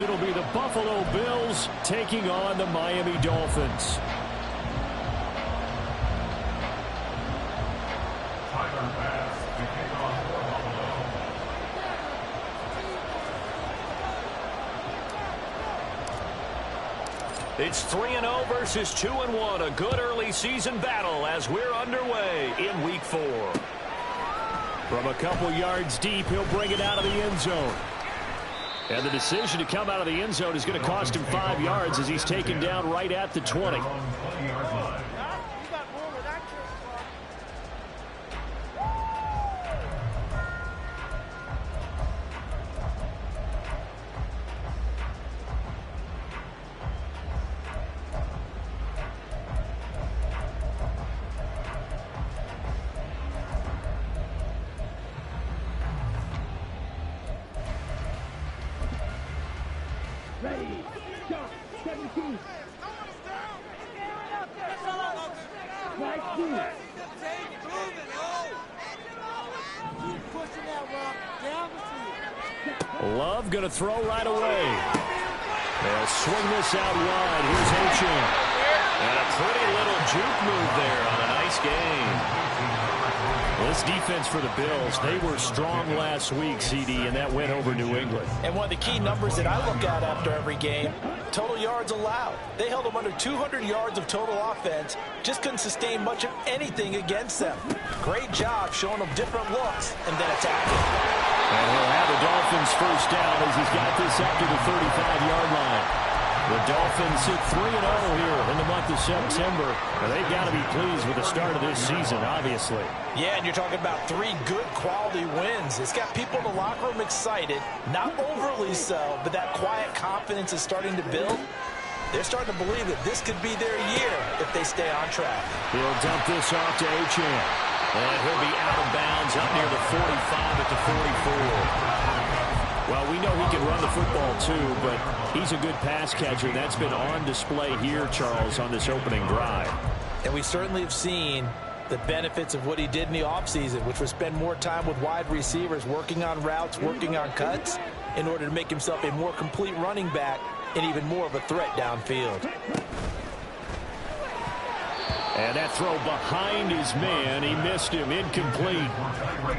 It'll be the Buffalo Bills taking on the Miami Dolphins. It's 3-0 versus 2-1. A good early season battle as we're underway in Week 4. From a couple yards deep, he'll bring it out of the end zone. And the decision to come out of the end zone is going to cost him 5 yards as he's taken down right at the 20. Love going to throw right away. They'll swing this out wide. Here's Achane. And a pretty little juke move there on a nice game. This defense for the Bills, they were strong last week, CD, and that went over New England. And one of the key numbers that I look at after every game, total yards allowed. They held them under 200 yards of total offense, just couldn't sustain much of anything against them. Great job showing them different looks and then attacking. And he'll have the Dolphins first down as he's got this up to the 35-yard line. The Dolphins sit 3-0 here in the month of September. And they've got to be pleased with the start of this season, obviously. Yeah, and you're talking about 3 good quality wins. It's got people in the locker room excited, not overly so, but that quiet confidence is starting to build. They're starting to believe that this could be their year if they stay on track. He'll dump this off to Achane. And he'll be out of bounds up near the 45 at the 44. Well, we know he can run the football too, but he's a good pass catcher. That's been on display here, Charles, on this opening drive. And we certainly have seen the benefits of what he did in the offseason, which was spend more time with wide receivers, working on routes, working on cuts, in order to make himself a more complete running back and even more of a threat downfield. And that throw behind his man, he missed him, incomplete.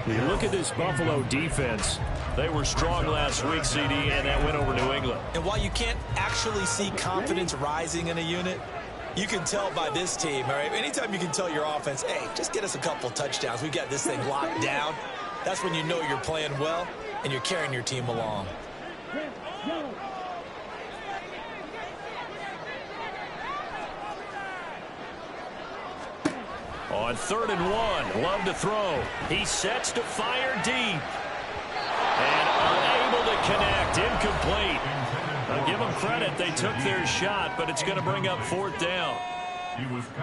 You look at this Buffalo defense. They were strong last week, CD, and that went over New England. And while you can't actually see confidence rising in a unit, you can tell by this team, all right? Anytime you can tell your offense, hey, just get us a couple touchdowns. We got this thing locked down. That's when you know you're playing well and you're carrying your team along. On 3rd and 1, Love to throw. He sets to fire deep. And unable to connect, incomplete. I'll give them credit, they took their shot, but it's going to bring up 4th down.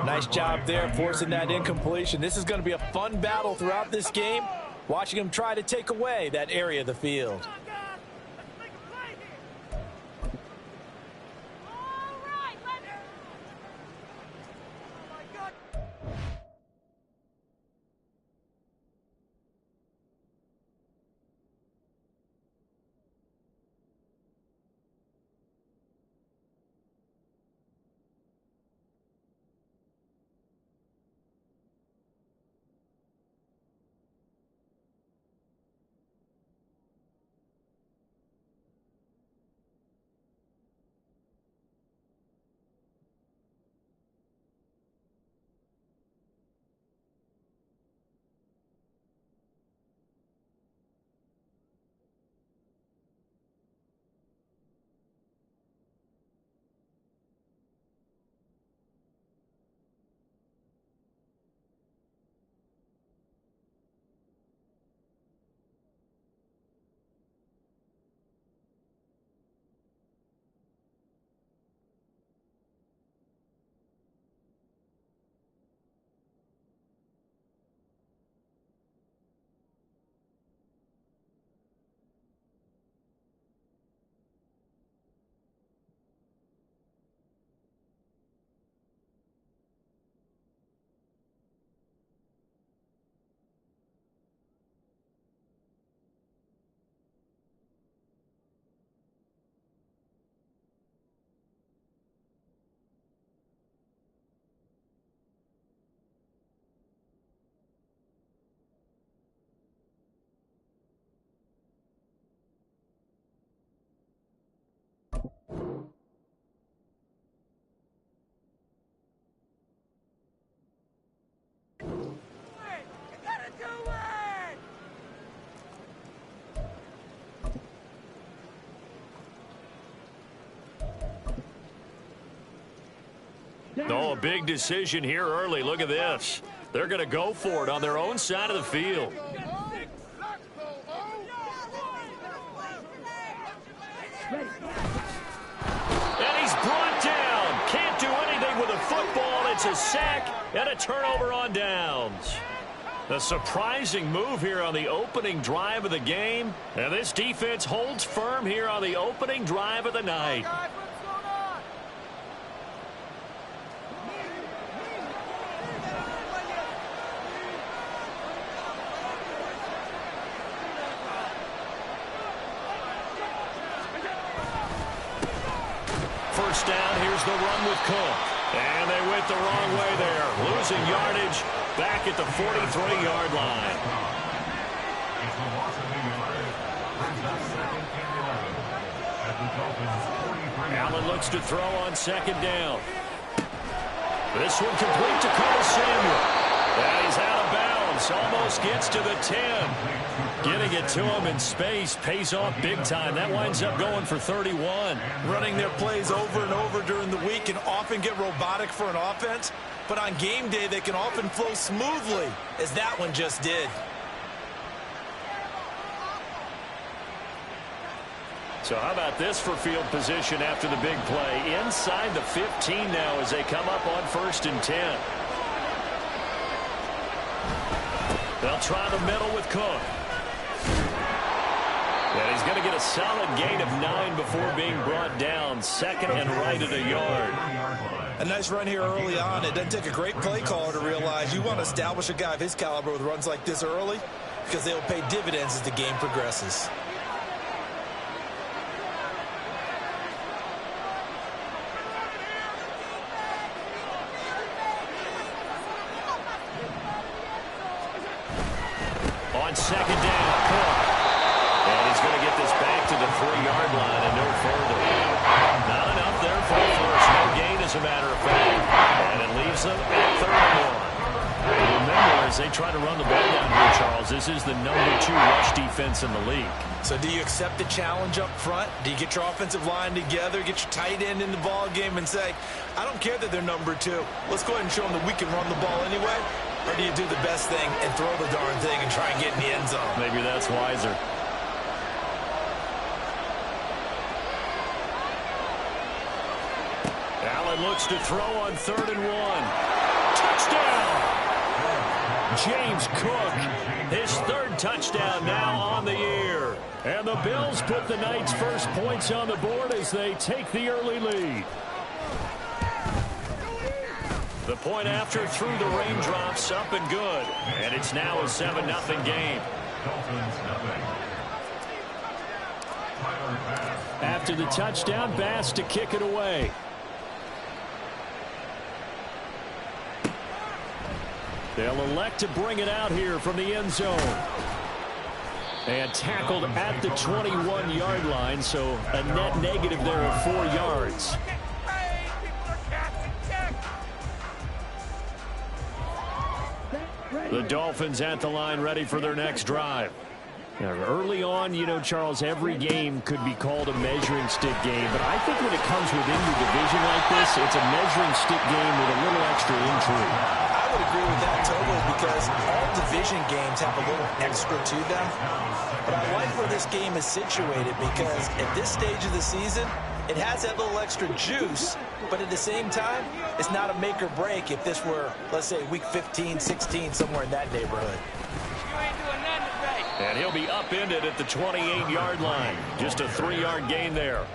Nice job there forcing that incompletion. This is going to be a fun battle throughout this game, watching him try to take away that area of the field. Oh, a big decision here early. Look at this. They're going to go for it on their own side of the field. And he's brought down. Can't do anything with a football. It's a sack and a turnover on downs. A surprising move here on the opening drive of the game. And this defense holds firm here on the opening drive of the night. First down, here's the run with Cook. And they went the wrong way there. Losing yardage back at the 43-yard line. Allen looks to throw on second down. This one complete to Curtis Samuel. And he's out of bounds. Almost gets to the 10. Getting it to him in space pays off big time. That winds up going for 31. Running their plays over and over during the week can often get robotic for an offense, but on game day they can often flow smoothly, as that one just did. So how about this for field position after the big play? Inside the 15 now as they come up on 1st and 10. They'll try the middle with Cook. And he's going to get a solid gain of 9 before being brought down. Second and right at a yard. A nice run here early on. It doesn't take a great play caller to realize you want to establish a guy of his caliber with runs like this early, because they'll pay dividends as the game progresses. On second down, Cook. And he's going to get this back to the 3-yard line and no further. Not enough there for a first. No gain, as a matter of fact. And it leaves them at 3rd and 1. Remember, as they try to run the ball down here, Charles, this is the #2 rush defense in the league. So do you accept the challenge up front? Do you get your offensive line together, get your tight end in the ball game and say, I don't care that they're #2. Let's go ahead and show them that we can run the ball anyway? Or do you do the best thing and throw the darn thing and try and get in the end zone? Maybe that's wiser. Allen looks to throw on 3rd and 1. Touchdown! James Cook, his 3rd touchdown now on the year. And the Bills put the night's first points on the board as they take the early lead. The point after through the raindrops, up and good. And it's now a 7-0 game. After the touchdown, Bass to kick it away. They'll elect to bring it out here from the end zone. And tackled at the 21-yard line, so a net negative there of 4 yards. The Dolphins at the line, ready for their next drive. Now, early on, you know, Charles, every game could be called a measuring stick game, but I think when it comes within the division like this, it's a measuring stick game with a little extra intrigue. I would agree with that totally, because all division games have a little extra to them. But I like where this game is situated, because at this stage of the season, it has that little extra juice, but at the same time, it's not a make or break if this were, let's say, week 15, 16, somewhere in that neighborhood. And he'll be upended at the 28-yard line. Just a 3-yard gain there.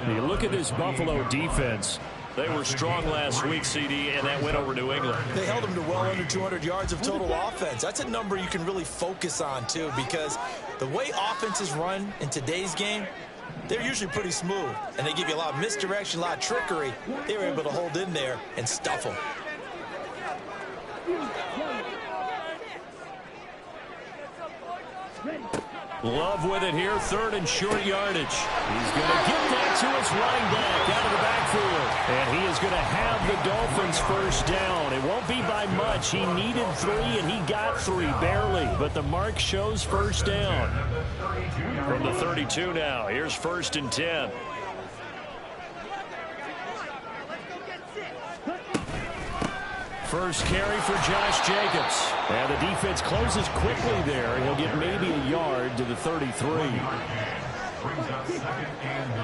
You look at this Buffalo defense. They were strong last week, CD, and that went over New England. They held them to well under 200 yards of total offense. That's a number you can really focus on, too, because the way offenses run in today's game, they're usually pretty smooth, and they give you a lot of misdirection, a lot of trickery. They were able to hold in there and stuff them. Love with it here, 3rd and short yardage. He's going to get that to his running back out of the backfield. And he is going to have the Dolphins first down. It won't be by much. He needed 3, and he got 3, barely. But the mark shows first down. From the 32 now, here's 1st and 10. first carry for Josh Jacobs. And the defense closes quickly there. He'll get maybe a yard to the 33. Brings up 2nd and 9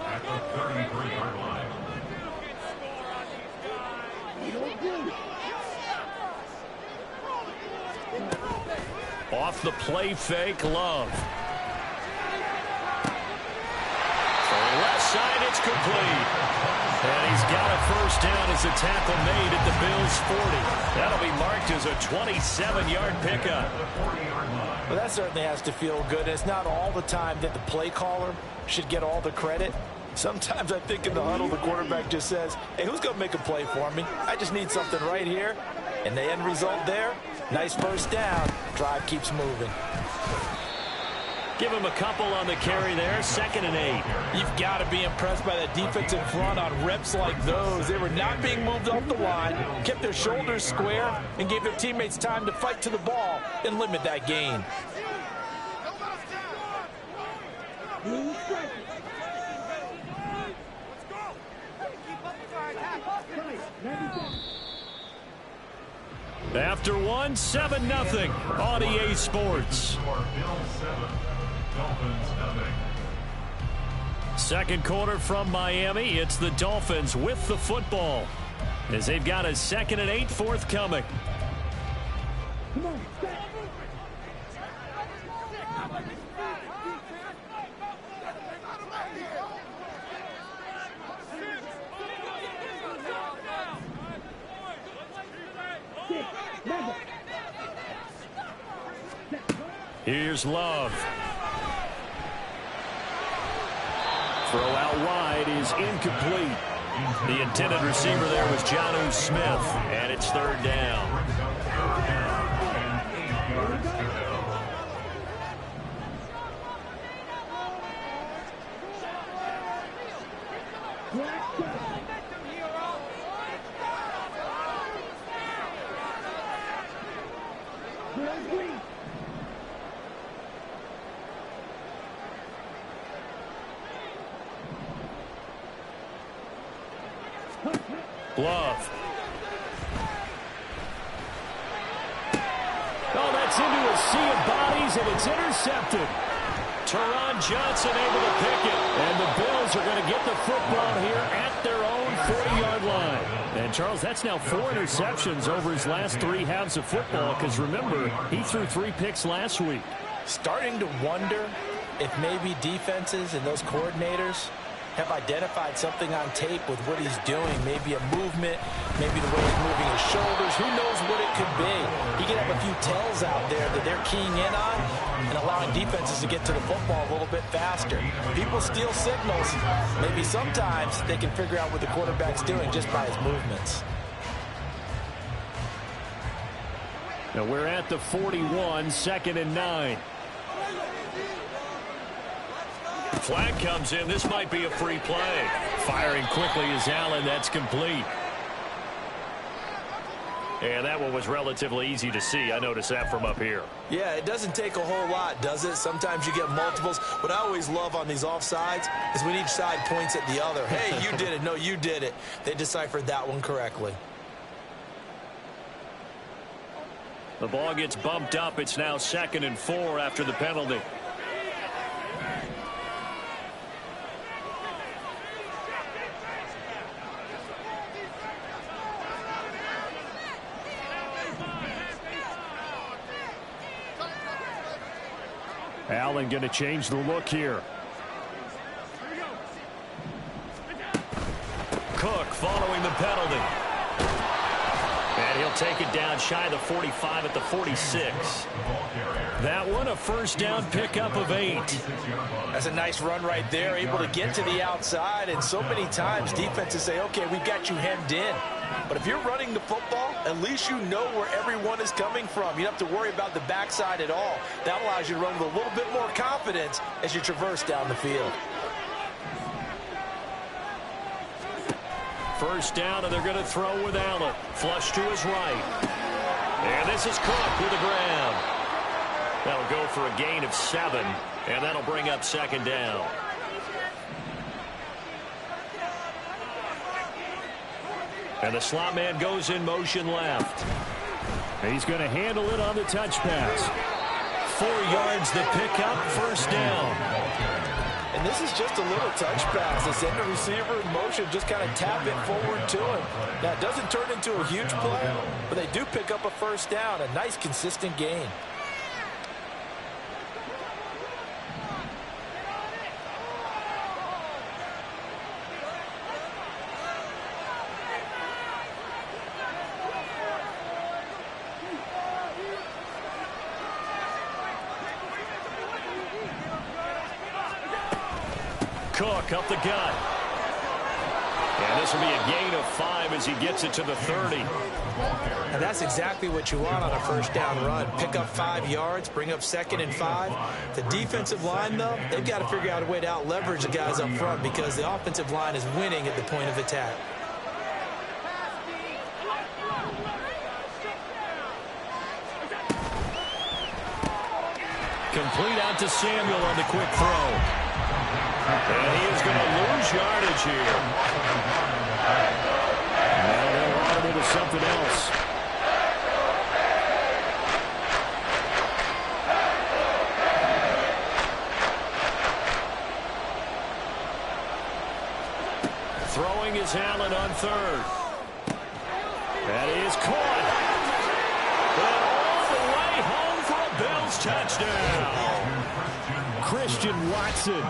at the 33-yard line. Off the play fake, Love. For left side, it's complete. And he's got a first down as a tackle made at the Bills' 40. That'll be marked as a 27-yard pickup. Well, that certainly has to feel good. It's not all the time that the play caller should get all the credit. Sometimes I think in the huddle, the quarterback just says, hey, who's going to make a play for me? I just need something right here. And the end result there, nice first down. Drive keeps moving. Give him a couple on the carry there. 2nd and 8. You've got to be impressed by that defensive front on reps like those. They were not being moved off the line, kept their shoulders square, and gave their teammates time to fight to the ball and limit that gain. After one, 7-0 on EA Sports. Second quarter from Miami. It's the Dolphins with the football as they've got a 2nd and 8 forthcoming. Here's Love. Throw out wide is incomplete. The intended receiver there was Jonnu Smith, and it's 3rd down. Love. Oh, that's into a sea of bodies, and it's intercepted. Teron Johnson able to pick it. And the Bills are going to get the football here at their own 40-yard line. And, Charles, that's now 4 interceptions over his last 3 halves of football, because, remember, he threw 3 picks last week. Starting to wonder if maybe defenses and those coordinators have identified something on tape with what he's doing. Maybe a movement, maybe the way he's moving his shoulders. Who knows what it could be? He could have a few tells out there that they're keying in on and allowing defenses to get to the football a little bit faster. People steal signals. Maybe sometimes they can figure out what the quarterback's doing just by his movements. Now we're at the 41, 2nd and 9. Flag comes in. This might be a free play. Firing quickly is Allen. That's complete. And that one was relatively easy to see. I noticed that from up here. Yeah, it doesn't take a whole lot, does it? Sometimes you get multiples. What I always love on these offsides is when each side points at the other. Hey, you did it. No, you did it. They deciphered that one correctly. The ball gets bumped up. It's now 2nd and 4 after the penalty. Allen going to change the look here. Cook following the penalty. And he'll take it down shy of the 45 at the 46. That one a first down pickup of 8. That's a nice run right there, able to get to the outside. And so many times defenses say, okay, we've got you hemmed in. But if you're running the football, at least you know where everyone is coming from. You don't have to worry about the backside at all. That allows you to run with a little bit more confidence as you traverse down the field. First down, and they're going to throw with Allen. Flush to his right. And this is Cook with the ground. That'll go for a gain of 7, and that'll bring up 2nd down. And the slot man goes in motion left. He's going to handle it on the touch pass. 4 yards the pickup, first down. And this is just a little touch pass. They send the receiver in motion, just kind of tap it forward to him. Now, it doesn't turn into a huge play, but they do pick up a first down. A nice, consistent gain. Cook up the gut. And this will be a gain of 5 as he gets it to the 30. And that's exactly what you want on a first down run. Pick up 5 yards, bring up 2nd and 5. The defensive line, though, they've got to figure out a way to out-leverage the guys up front because the offensive line is winning at the point of attack. Complete out to Samuel on the quick throw. And he is going to lose yardage here. Now they'll run him into something else. Throwing is Allen on 3rd. That is caught. And all the way home for a Bills touchdown. Christian Watson,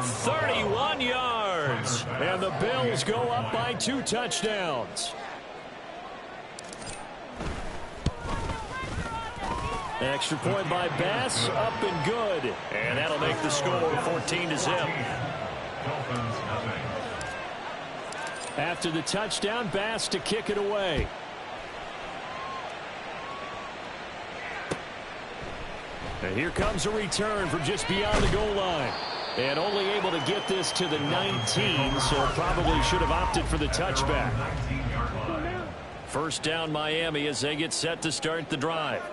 31 yards. And the Bills go up by 2 touchdowns. Extra point by Bass, up and good. And that'll make the score 14-0. After the touchdown, Bass to kick it away. And here comes a return from just beyond the goal line. And only able to get this to the 19, so probably should have opted for the touchback. First down Miami as they get set to start the drive.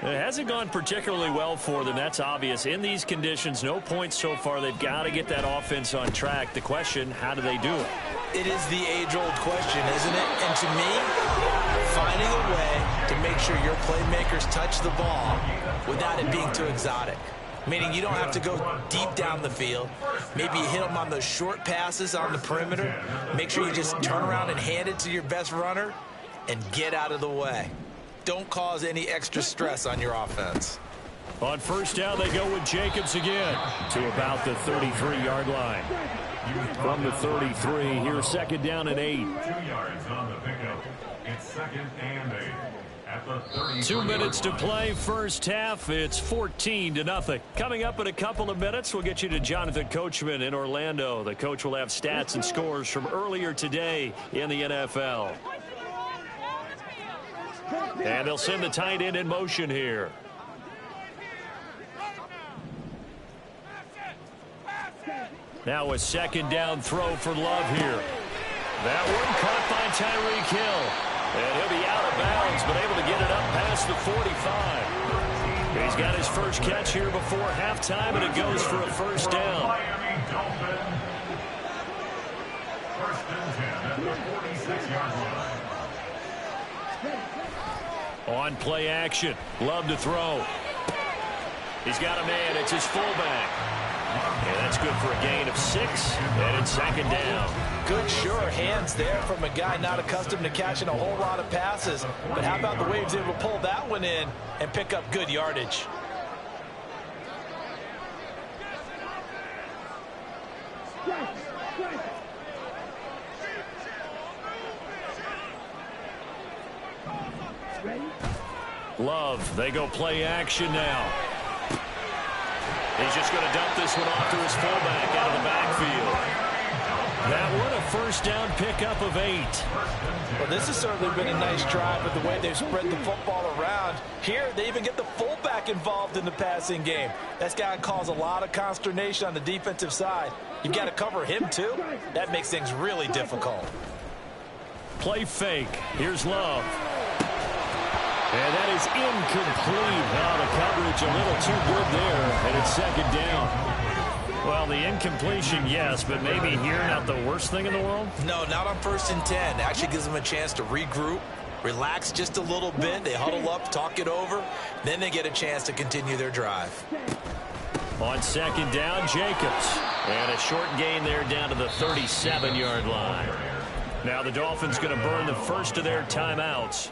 It hasn't gone particularly well for them, that's obvious. In these conditions, no points so far. They've got to get that offense on track. The question, how do they do it? It is the age-old question, isn't it? And to me, finding a way to make sure your playmakers touch the ball without it being too exotic. Meaning you don't have to go deep down the field. Maybe you hit them on those short passes on the perimeter. Make sure you just turn around and hand it to your best runner and get out of the way. Don't cause any extra stress on your offense. On first down, they go with Jacobs again to about the 33-yard line. From the 33, here's second down and 8. 2 yards on the pickup. It's 2nd and 8. At the 33. 2 minutes to play, first half. It's 14-0. Coming up in a couple of minutes, we'll get you to Jonathan Coachman in Orlando. The coach will have stats and scores from earlier today in the NFL. And they'll send the tight end in motion here. Now a second down throw for Love here. That one caught by Tyreek Hill. And he'll be out of bounds, but able to get it up past the 45. He's got his first catch here before halftime, and it goes for a first down. Miami Dolphins. 1st and 10 at the 46-yard line. On play action. Love to throw. He's got a man. It's his fullback. And that's good for a gain of 6. And it's second down. Good, sure hands there from a guy not accustomed to catching a whole lot of passes. But how about the way he was able to pull that one in and pick up good yardage? Love, they go play action now. He's just going to dump this one off to his fullback out of the backfield. That one a first down pickup of 8. Well, this has certainly been a nice drive with the way they've spread the football around. Here, they even get the fullback involved in the passing game. That's got to cause a lot of consternation on the defensive side. You've got to cover him, too. That makes things really difficult. Play fake. Here's Love. And that is incomplete. Now the coverage a little too good there, and it's second down. Well, the incompletion, yes, but maybe here not the worst thing in the world? No, not on 1st and 10. Actually gives them a chance to regroup, relax just a little bit. They huddle up, talk it over. Then they get a chance to continue their drive. On 2nd down, Jacobs. And a short gain there down to the 37-yard line. Now the Dolphins going to burn the first of their timeouts.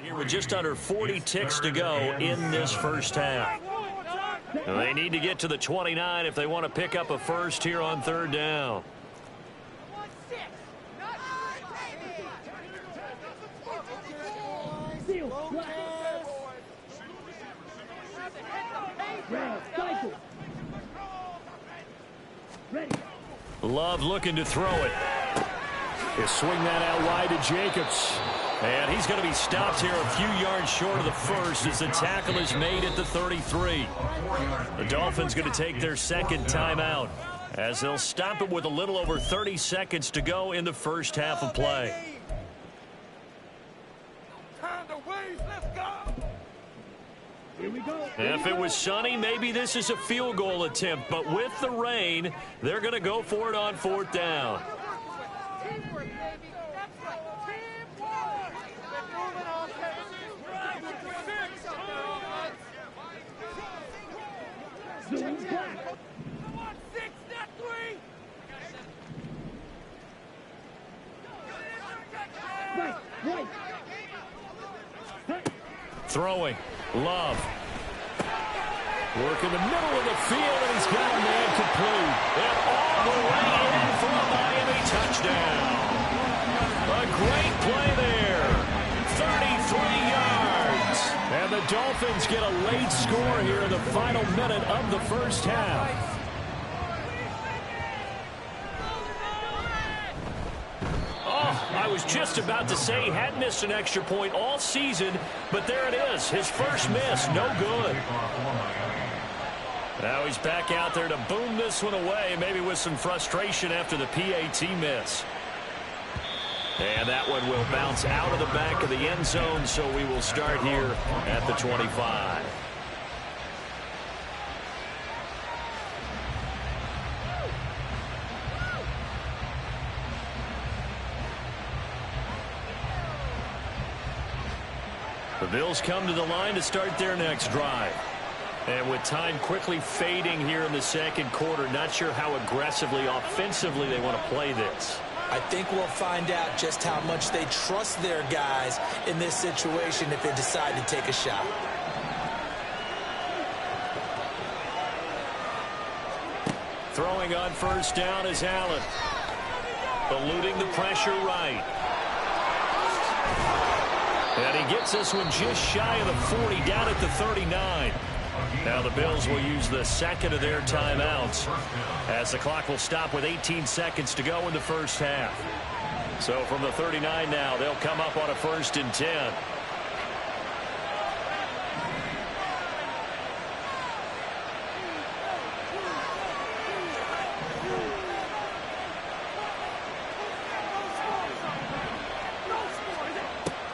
Here with just under 40 ticks to go in this first half. They need to get to the 29 if they want to pick up a first here on 3rd down. Love looking to throw it. He'll swing that out wide to Jacobs. And he's going to be stopped here a few yards short of the first as the tackle is made at the 33. The Dolphins going to take their 2nd timeout as they'll stop it with a little over 30 seconds to go in the first half of play. If it was sunny, maybe this is a field goal attempt, but with the rain, they're going to go for it on 4th down. Throwing. Love. Work in the middle of the field, and he's got a man complete. And all the way in for a Miami touchdown. A great play there. 33 yards. And the Dolphins get a late score here in the final minute of the first half. I was just about to say he hadn't missed an extra point all season, but there it is. His first miss, no good. Now he's back out there to boom this one away, maybe with some frustration after the PAT miss. And that one will bounce out of the back of the end zone, so we will start here at the 25. The Bills come to the line to start their next drive. And with time quickly fading here in the 2nd quarter, not sure how aggressively, offensively they want to play this. I think we'll find out just how much they trust their guys in this situation if they decide to take a shot. Throwing on 1st down is Allen. Eluding the pressure right. And he gets this one just shy of the 40, down at the 39. Now the Bills will use the 2nd of their timeouts as the clock will stop with 18 seconds to go in the first half. So from the 39 now, they'll come up on a 1st and 10.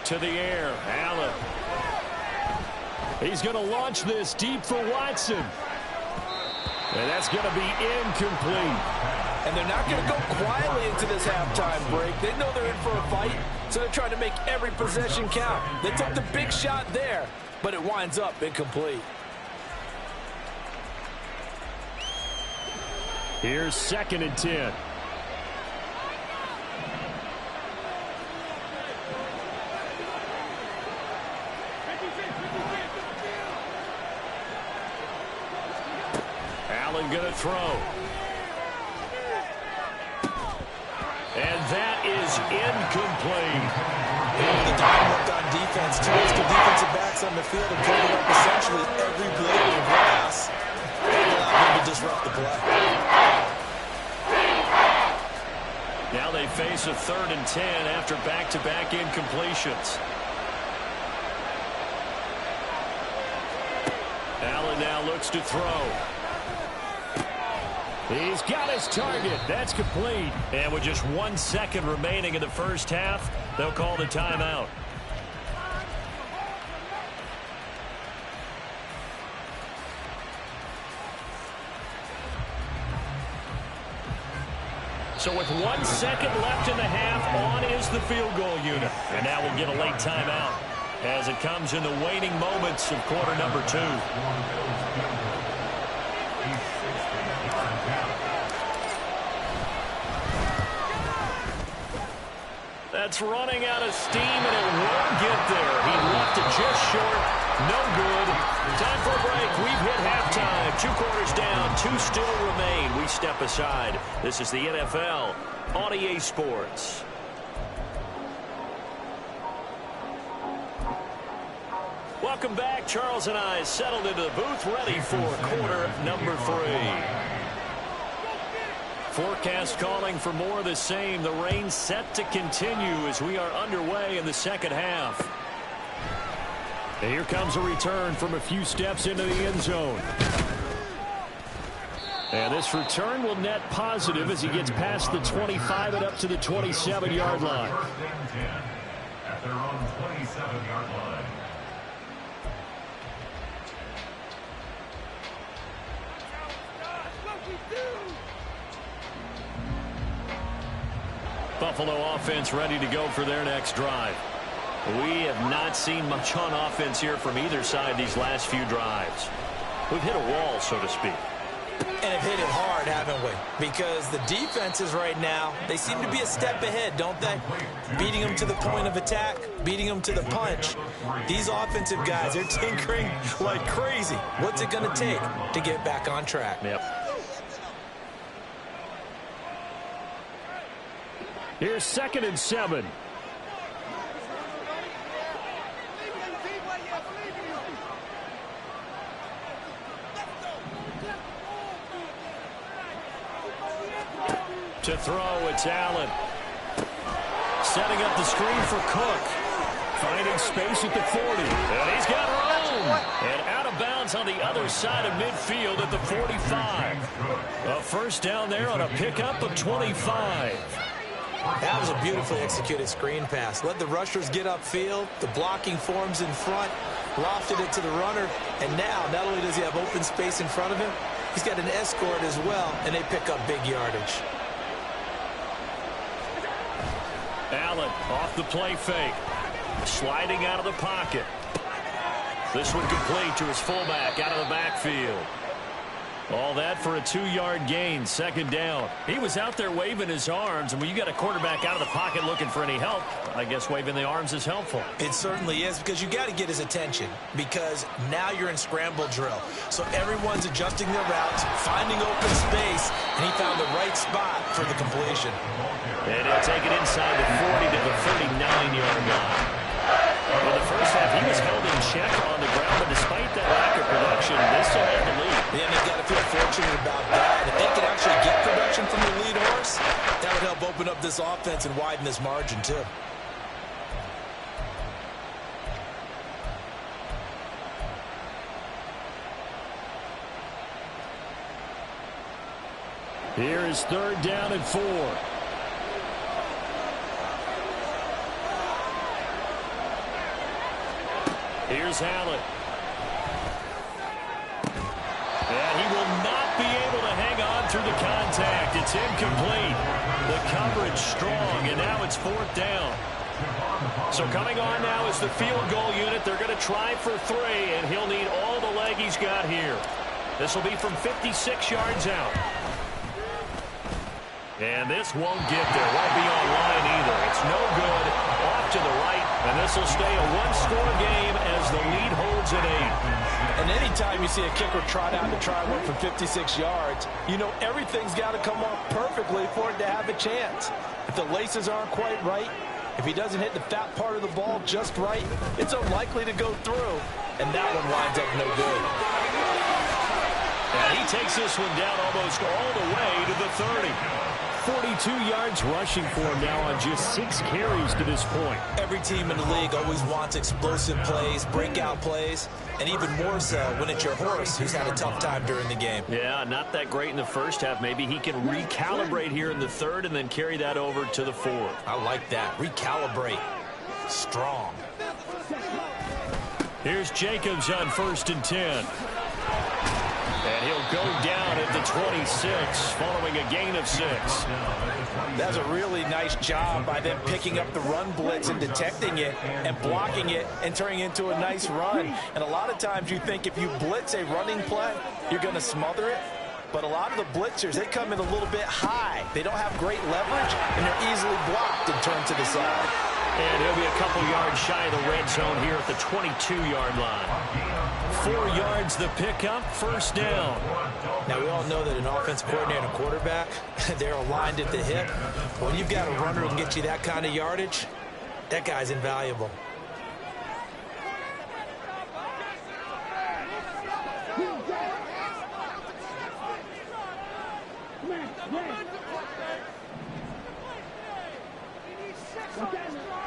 To the air, Allen. He's going to launch this deep for Watson. And that's going to be incomplete. And they're not going to go quietly into this halftime break. They know they're in for a fight, so they're trying to make every possession count. They took the big shot there, but it winds up incomplete. Here's 2nd and 10. Allen going to throw. And that is incomplete. The dime work on defense. Two extra defensive backs on the field and covered up essentially every blade of grass. Allowed him to disrupt the play. Now they face a 3rd and 10 after back-to-back incompletions. Allen now looks to throw. He's got his target. That's complete. And with just 1 second remaining in the first half, they'll call the timeout. So with 1 second left in the half, on is the field goal unit. And now we'll get a late timeout as it comes in the waning moments of quarter number 2. That's running out of steam, and it won't get there. He left it just short. No good. Time for a break. We've hit halftime. 2 quarters down. 2 still remain. We step aside. This is the NFL on EA Sports. Welcome back. Charles and I settled into the booth, ready for quarter number 3. Forecast calling for more of the same. The rain set to continue as we are underway in the second half. And here comes a return from a few steps into the end zone. And this return will net positive as he gets past the 25 and up to the 27-yard line. At their own 27-yard line. Buffalo offense ready to go for their next drive. We have not seen much on offense here from either side these last few drives. We've hit a wall, so to speak. And have hit it hard, haven't we? Because the defenses right now, they seem to be a step ahead, don't they? Beating them to the point of attack, beating them to the punch. These offensive guys, they're tinkering like crazy. What's it going to take to get back on track? Yep. Here's 2nd and 7. To throw, it's Allen. Setting up the screen for Cook. Finding space at the 40. And he's got room. And out of bounds on the other side of midfield at the 45. A first down there on a pickup of 25. That was a beautifully executed screen pass. Let the rushers get upfield. The blocking forms in front. Lofted it to the runner. And now, not only does he have open space in front of him, he's got an escort as well, and they pick up big yardage. Allen off the play fake. Sliding out of the pocket. This one complete to his fullback out of the backfield. All that for a 2-yard gain, 2nd down. He was out there waving his arms, and when you got a quarterback out of the pocket looking for any help, I guess waving the arms is helpful. It certainly is, because you got to get his attention, because now you're in scramble drill. So everyone's adjusting their routes, finding open space, and he found the right spot for the completion. And he'll take it inside the 40 to the 39-yard line. In the first half, he was held in check on the ground, but despite that lack of production, they still had the lead. Yeah, and they've got to feel fortunate about that. If they can actually get production from the lead horse, that would help open up this offense and widen this margin, too. Here is 3rd down and 4. Here's Allen. And he will not be able to hang on through the contact. It's incomplete. The coverage strong, and now it's 4th down. So coming on now is the field goal unit. They're going to try for 3, and he'll need all the leg he's got here. This will be from 56 yards out. And this won't get there. Won't be on line either. It's no good. Off to the right. And this will stay a 1-score game as the lead holds at 8. And anytime you see a kicker trot out to try one for 56 yards, you know everything's got to come off perfectly for it to have a chance. If the laces aren't quite right, If he doesn't hit the fat part of the ball just right, it's unlikely to go through. And that one winds up no good. And he takes this one down almost all the way to the 30. 42 yards rushing for him now on just 6 carries to this point. Every team in the league always wants explosive plays, breakout plays, and even more so when it's your horse who's had a tough time during the game. Yeah, not that great in the first half. Maybe he can recalibrate here in the third and then carry that over to the fourth. I like that. Recalibrate. Strong. Here's Jacobs on 1st and 10. And he'll go down at the 26 following a gain of 6. That's a really nice job by them picking up the run blitz and detecting it and blocking it and turning it into a nice run. And a lot of times you think if you blitz a running play, you're going to smother it. But a lot of the blitzers, they come in a little bit high. They don't have great leverage, and they're easily blocked and turned to the side. And he'll be a couple yards shy of the red zone here at the 22-yard line. 4 yards the pickup, 1st down. Now, we all know that an offense coordinator and a quarterback, they're aligned at the hip. When you've got a runner who can get you that kind of yardage, that guy's invaluable.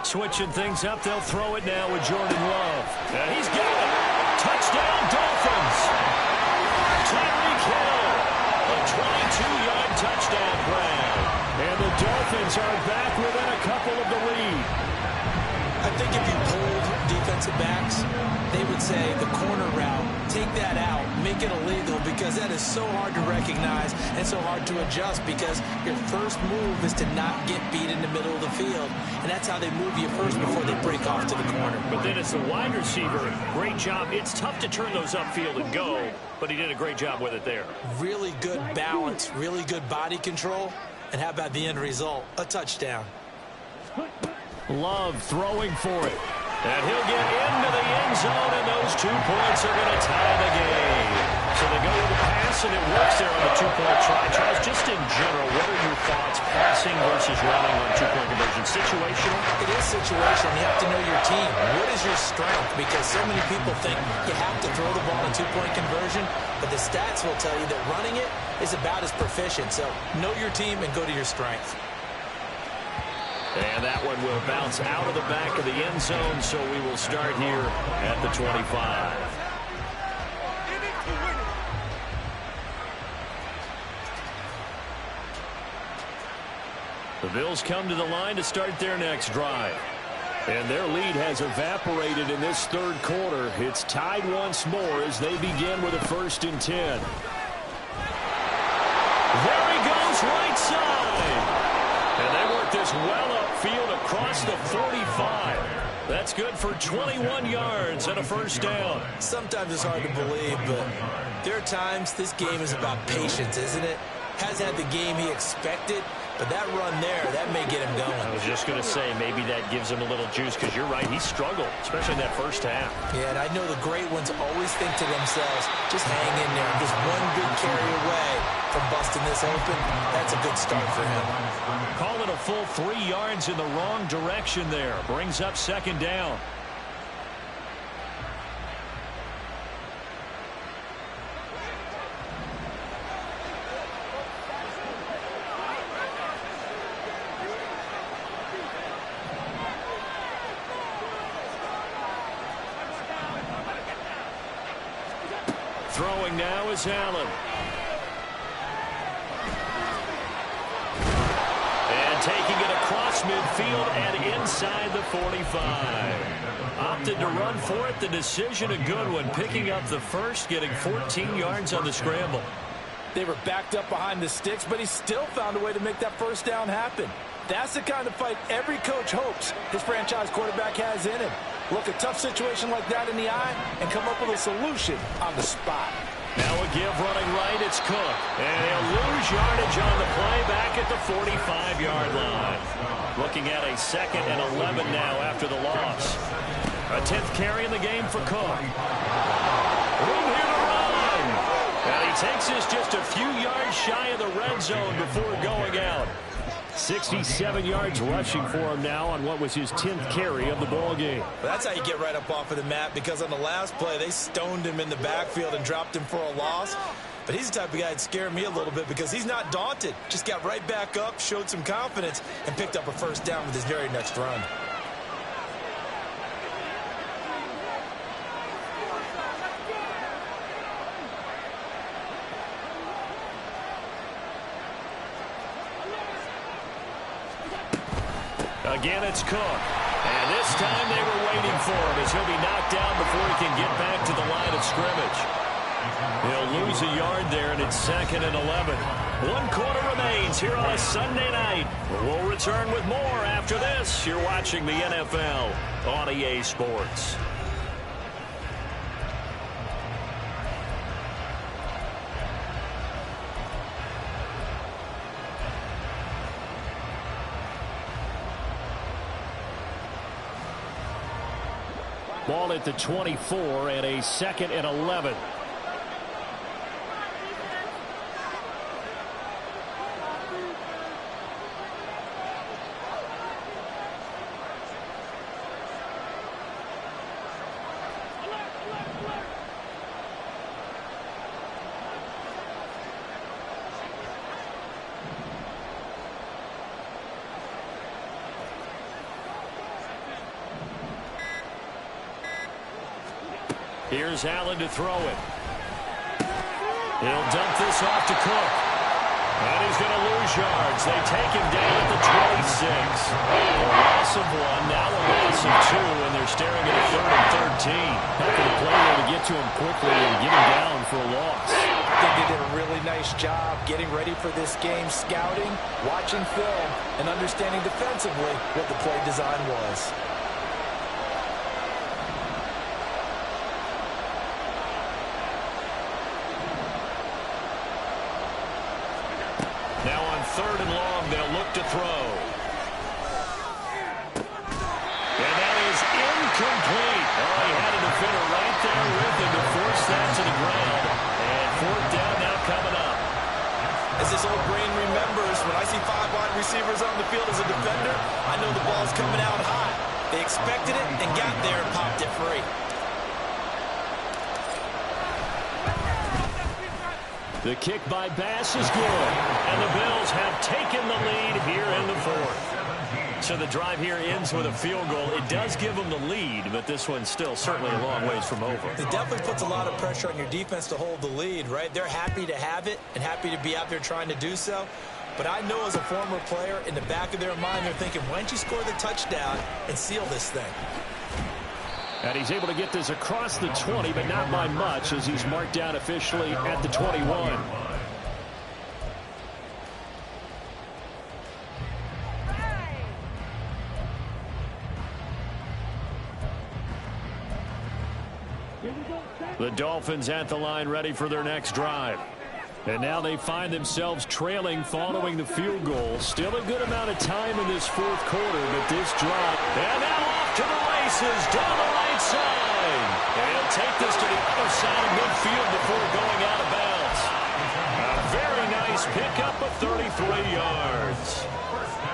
Switching things up, they'll throw it now with Jordan Love. And he's got it. Touchdown, Dolphins. Tyreek Hill, a 22-yard touchdown grab. And the Dolphins are back within a couple of the lead. I think if you pulled defensive backs, they would say the corner route, take that out, make it illegal, because that is so hard to recognize and so hard to adjust, because your first move is to not get beat in the middle of the field, and that's how they move you first before they break off to the corner. But then it's the wide receiver. Great job. It's tough to turn those upfield and go, but he did a great job with it there. Really good balance, really good body control, and how about the end result? A touchdown. Love throwing for it. And he'll get into the end zone, and those 2 points are going to tie the game. So they go with the pass, and it works there on the 2-point try. Charles, just in general, what are your thoughts passing versus running on 2-point conversion? Situational? It is situational. You have to know your team. What is your strength? Because so many people think you have to throw the ball in 2-point conversion, but the stats will tell you that running it is about as proficient. So know your team and go to your strength. And that one will bounce out of the back of the end zone, so we will start here at the 25. The Bills come to the line to start their next drive. And their lead has evaporated in this third quarter. It's tied once more as they begin with a 1st and 10. There he goes, right side. And they work this well upfield across the 45. That's good for 21 yards and a 1st down. Sometimes it's hard to believe, but there are times this game is about patience, isn't it? Has had the game he expected, but that run there, that may get him going. I was just going to say, maybe that gives him a little juice, because you're right, he struggled, especially in that first half. Yeah, and I know the great ones always think to themselves, just hang in there. Just one big carry away from busting this open. That's a good start for him. Call it a full 3 yards in the wrong direction there. Brings up 2nd down. Throwing now is Allen. And taking it across midfield and inside the 45. Opted to run for it. The decision a good one. Picking up the first, getting 14 yards on the scramble. They were backed up behind the sticks, but he still found a way to make that 1st down happen. That's the kind of fight every coach hopes his franchise quarterback has in him. Look a tough situation like that in the eye and come up with a solution on the spot. Now a give running right, it's Cook. And he'll lose yardage on the play back at the 45-yard line. Looking at a 2nd and 11 now after the loss. A 10th carry in the game for Cook. Room here to run. And he takes this just a few yards shy of the red zone before going out. 67 yards rushing for him now on what was his 10th carry of the ball game. That's how you get right up off of the mat, because on the last play, they stoned him in the backfield and dropped him for a loss. But he's the type of guy that scared me a little bit because he's not daunted. Just got right back up, showed some confidence, and picked up a first down with his very next run. Again, it's Cook. And this time they were waiting for him as he'll be knocked down before he can get back to the line of scrimmage. He'll lose a yard there, and it's 2nd and 11. 1 quarter remains here on a Sunday night. We'll return with more after this. You're watching the NFL on EA Sports. Ball at the 24 and a 2nd and 11. Here's Allen to throw it. He'll dump this off to Cook. And he's going to lose yards. They take him down at the 26. A loss of 1, now a loss of 2, and they're staring at a 3rd and 13. How can the play there to get to him quickly and get him down for a loss? I think they did a really nice job getting ready for this game, scouting, watching film, and understanding defensively what the play design was. Now on 3rd and long, they'll look to throw. And that is incomplete. Oh, he had a defender right there with him to force that to the ground. And 4th down now coming up. As this old brain remembers, when I see 5 wide receivers on the field as a defender, I know the ball's coming out hot. They expected it and got there and popped it free. The kick by Bass is good, and the Bills have taken the lead here in the 4th. So the drive here ends with a field goal. It does give them the lead, but this one's still certainly a long ways from over. It definitely puts a lot of pressure on your defense to hold the lead, right? They're happy to have it and happy to be out there trying to do so. But I know as a former player, in the back of their mind, they're thinking, why don't you score the touchdown and seal this thing? And he's able to get this across the 20, but not by much, as he's marked down officially at the 21. The Dolphins at the line, ready for their next drive. And now they find themselves trailing following the field goal. Still a good amount of time in this 4th quarter, but this drive. And now off to the races down the right side. And he'll take this to the other side of midfield before going out of bounds. A very nice pickup of 33 yards.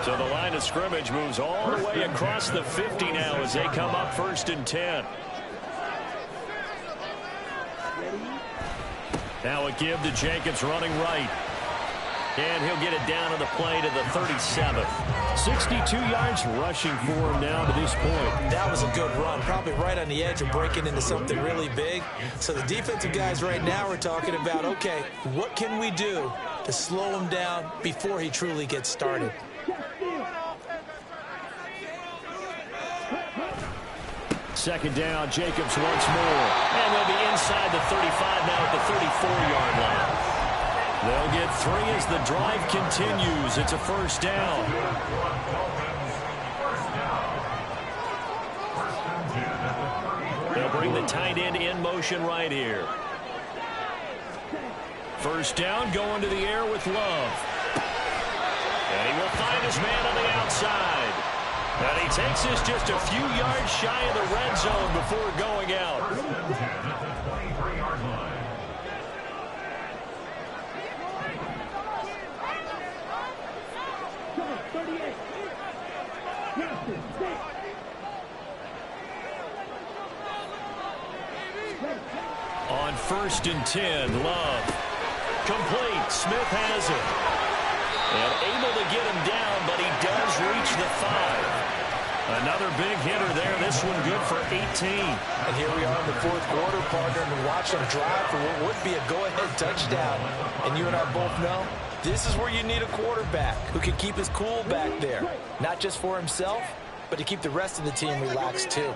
So the line of scrimmage moves all the way across the 50 now as they come up 1st and 10. Now a give to Jacobs running right. And he'll get it down to the play to the 37. 62 yards rushing for him now to this point. That was a good run, probably right on the edge of breaking into something really big. So the defensive guys right now are talking about, okay, what can we do to slow him down before he truly gets started? Second down, Jacobs once more. And they'll be inside the 35 now at the 34-yard line. They'll get 3 as the drive continues. It's a 1st down. They'll bring the tight end in motion right here. 1st down, going to the air with Love. And he will find his man on the outside. And he takes this just a few yards shy of the red zone before going out. first and 10. Love. Complete. Smith has it. And able to get him down, but he does reach the 5. Another big hitter there. This one good for 18. And here we are in the fourth quarter, partner, and watch him drive for what would be a go-ahead touchdown. And you and I both know this is where you need a quarterback who can keep his cool back there. Not just for himself, but to keep the rest of the team relaxed too.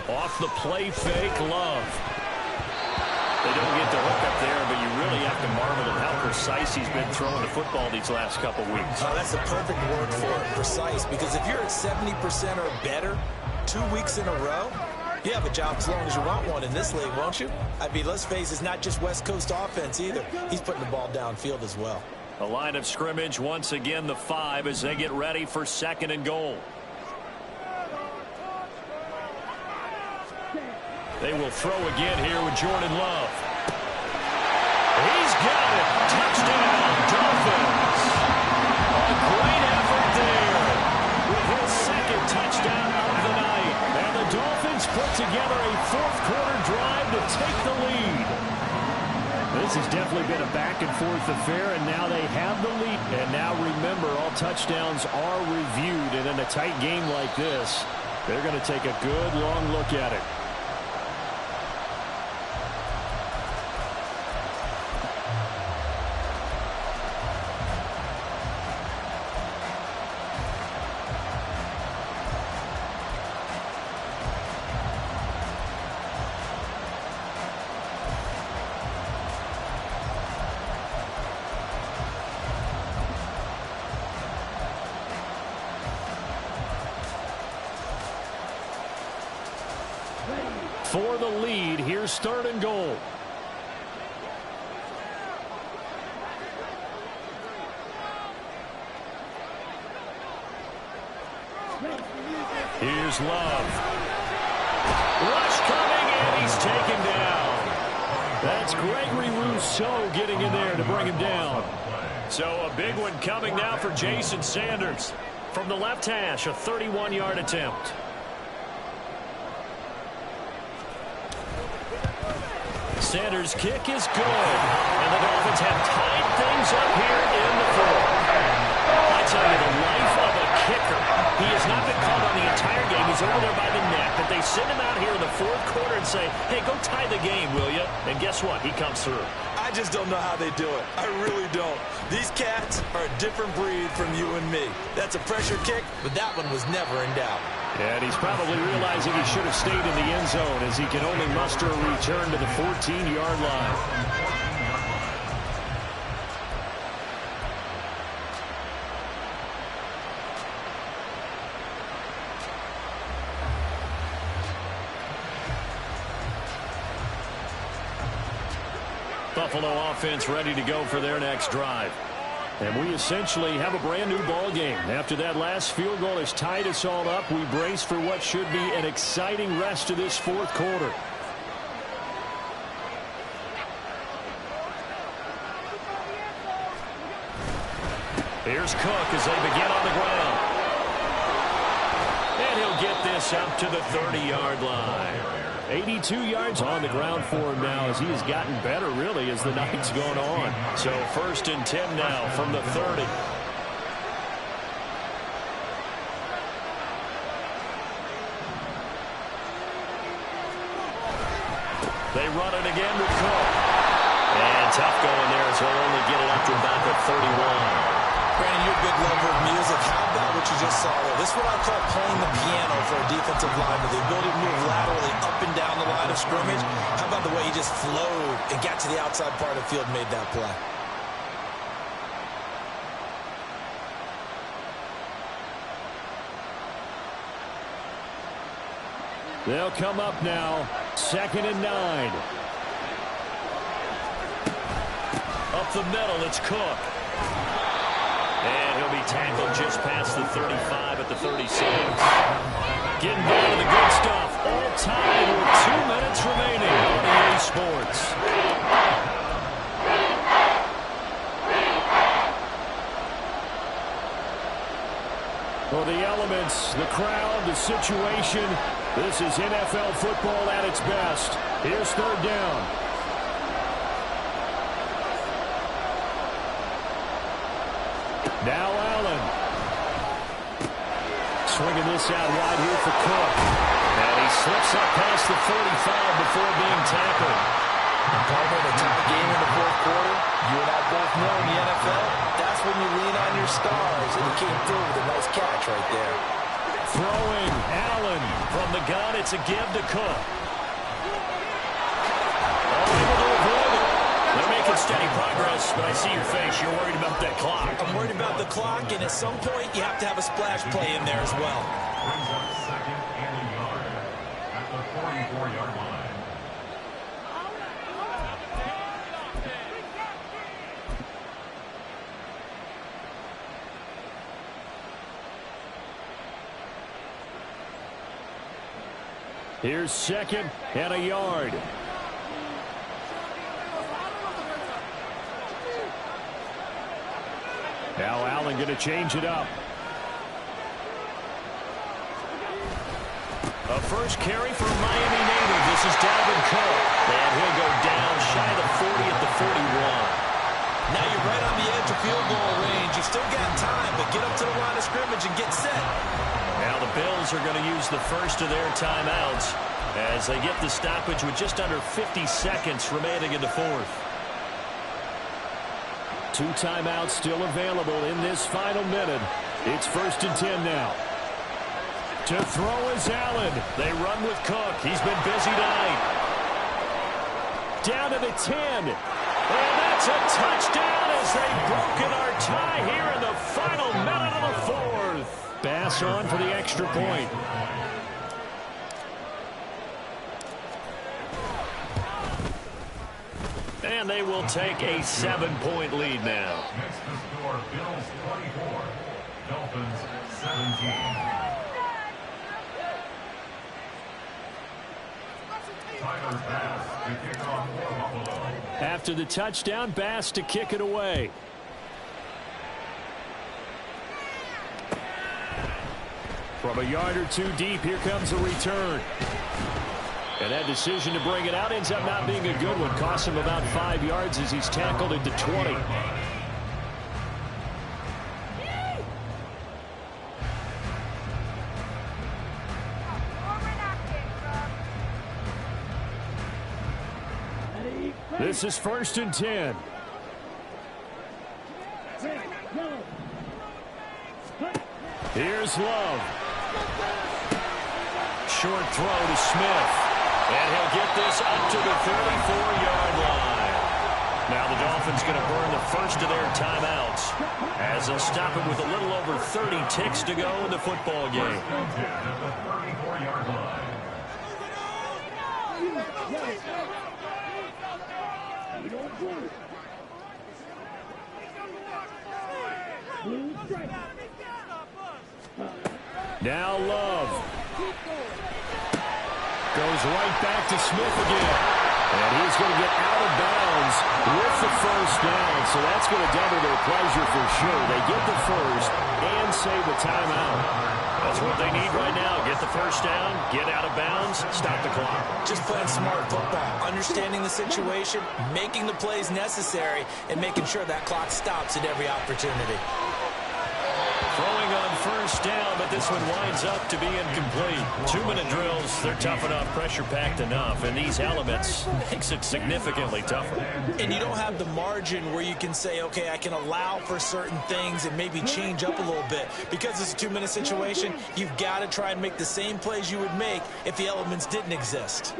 Off the play fake, Love. They don't get the hook up there, but you really have to marvel at how precise he's been throwing the football these last couple weeks. Oh, that's the perfect word for it, precise, because if you're at 70% or better 2 weeks in a row, you have a job as long as you want one in this league, won't you? I mean, let's face it, it's not just West Coast offense either. He's putting the ball downfield as well. A line of scrimmage, once again the 5 as they get ready for 2nd and goal. They will throw again here with Jordan Love. He's got it. Touchdown, Dolphins. A great effort there with his 2nd touchdown of the night. And the Dolphins put together a fourth-quarter drive to take the lead. This has definitely been a back-and-forth affair, and now they have the lead. And now remember, all touchdowns are reviewed, and in a tight game like this, they're going to take a good, long look at it. For the lead, here's 3rd and goal. Here's Love. Rush coming, and he's taken down. That's Gregory Rousseau getting in there to bring him down. So a big one coming now for Jason Sanders. From the left hash, a 31-yard attempt. Sanders' kick is good, and the Dolphins have tied things up here in the 4th. I tell you, the life of a kicker. He has not been called on the entire game. He's over there by the net, but they send him out here in the 4th quarter and say, hey, go tie the game, will you? And guess what? He comes through. I just don't know how they do it. I really don't. These cats are a different breed from you and me. That's a pressure kick, but that one was never in doubt. And he's probably realizing he should have stayed in the end zone as he can only muster a return to the 14-yard line. Buffalo offense ready to go for their next drive. And we essentially have a brand new ball game. After that last field goal has tied us all up, we brace for what should be an exciting rest of this 4th quarter. Here's Cook as they begin on the ground. And he'll get this up to the 30-yard line. 82 yards on the ground for him now as he has gotten better, really, as the night's gone on. So 1st and 10 now from the 30. They run it again with Cook. And tough going there as he'll only get it up to about the 31. Brandon, you're a big lover of music. How about what you just saw there? This is what I call playing the piano for a defensive lineman. The ability to move laterally up and down the line of scrimmage. How about the way he just flowed and got to the outside part of the field and made that play? They'll come up now. 2nd and 9. Up the middle, it's Cook. And he'll be tackled just past the 35 at the 36. Getting down to the good stuff. All tied with 2 minutes remaining on EA Sports. For the elements, the crowd, the situation, this is NFL football at its best. Here's third down. Now Allen. Swinging this out wide here for Cook. And he slips up past the 45 before being tackled. Partner, in a tie game in the fourth quarter, you and I both know in the NFL, that's when you lean on your stars, and he came through with a nice catch right there. Throwing, Allen. From the gun, it's a give to Cook. All able to avoid it. They're making steady progress, but I see your face. You're worried about that clock. I'm worried about the clock, and at some point, you have to have a splash play in there as well. Brings up second and a yard at the 44-yard line. Here's second and a yard. Now Allen going to change it up. A first carry for Miami native. This is Dalvin Cook. And he'll go down shy of the 40 at the 41. Now you're right on the edge of field goal range. You still got time, but get up to the line of scrimmage and get set. Now the Bills are going to use the first of their timeouts as they get the stoppage with just under 50 seconds remaining in the fourth. 2 timeouts still available in this final minute. It's 1st and 10 now. To throw is Allen. They run with Cook. He's been busy tonight. Down to the 10. And that's a touchdown as they've broken our tie here in the final minute of the fourth. Bass on for the extra point. And they will take a 7-point lead now. Next to score, Bills 24, Dolphins 17. Tyler Bass to kick off for Buffalo. After the touchdown, Bass to kick it away. From a yard or two deep, here comes a return. And that decision to bring it out ends up not being a good one. Costs him about 5 yards as he's tackled into 20. This is 1st and 10. Here's Love. Short throw to Smith. And he'll get this up to the 34-yard line. Now the Dolphins going to burn the first of their timeouts as they'll stop it with a little over 30 ticks to go in the football game. At the 34-yard line. Now Love. Goes right back to Smith again. And he's going to get out of bounds with the first down. So that's going to double their pleasure for sure. They get the first and save the timeout. That's what they need right now. Get the first down, get out of bounds, stop the clock. Just playing smart football, understanding the situation, making the plays necessary, and making sure that clock stops at every opportunity. Throwing on first down, but this one winds up to be incomplete. 2-minute drills, they're tough enough, pressure-packed enough, and these elements makes it significantly tougher. And you don't have the margin where you can say, okay, I can allow for certain things and maybe change up a little bit. Because it's a 2-minute situation, you've got to try and make the same plays you would make if the elements didn't exist.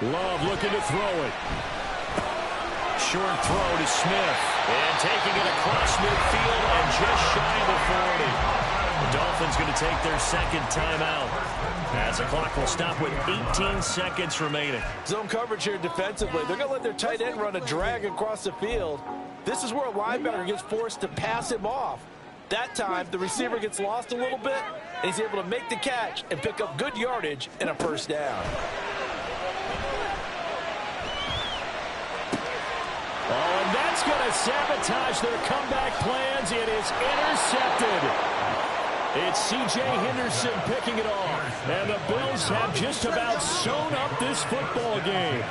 Love looking to throw it. Short throw to Smith. And taking it across midfield and just shy of the 40. The Dolphins going to take their second timeout as the clock will stop with 18 seconds remaining. Zone coverage here defensively. They're going to let their tight end run a drag across the field. This is where a linebacker gets forced to pass him off. That time, the receiver gets lost a little bit, and he's able to make the catch and pick up good yardage and a first down. That's going to sabotage their comeback plans. It is intercepted. It's C.J. Henderson picking it off. And the Bills have just about sewn up this football game.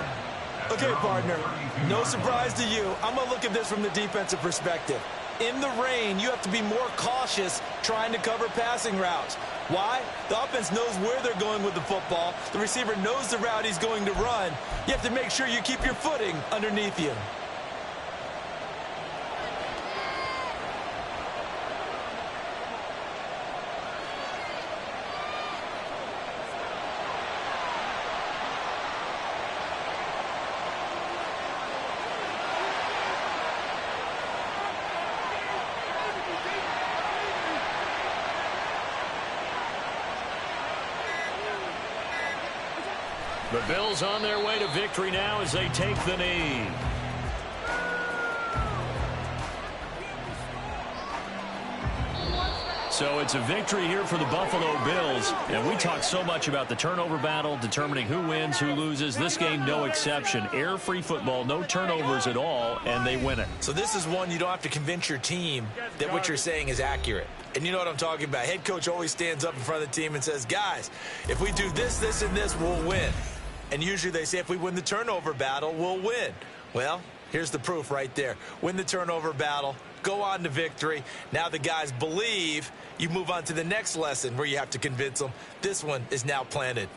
Okay, partner, no surprise to you. I'm going to look at this from the defensive perspective. In the rain, you have to be more cautious trying to cover passing routes. Why? The offense knows where they're going with the football. The receiver knows the route he's going to run. You have to make sure you keep your footing underneath you. The Bills on their way to victory now as they take the knee. So it's a victory here for the Buffalo Bills. And we talk so much about the turnover battle, determining who wins, who loses. This game, no exception. Air-free football, no turnovers at all, and they win it. So this is one you don't have to convince your team that what you're saying is accurate. And you know what I'm talking about. Head coach always stands up in front of the team and says, guys, if we do this, this, and this, we'll win. And usually they say if we win the turnover battle, we'll win. Well, here's the proof right there. Win the turnover battle, go on to victory. Now the guys believe. You move on to the next lesson where you have to convince them. This one is now planted.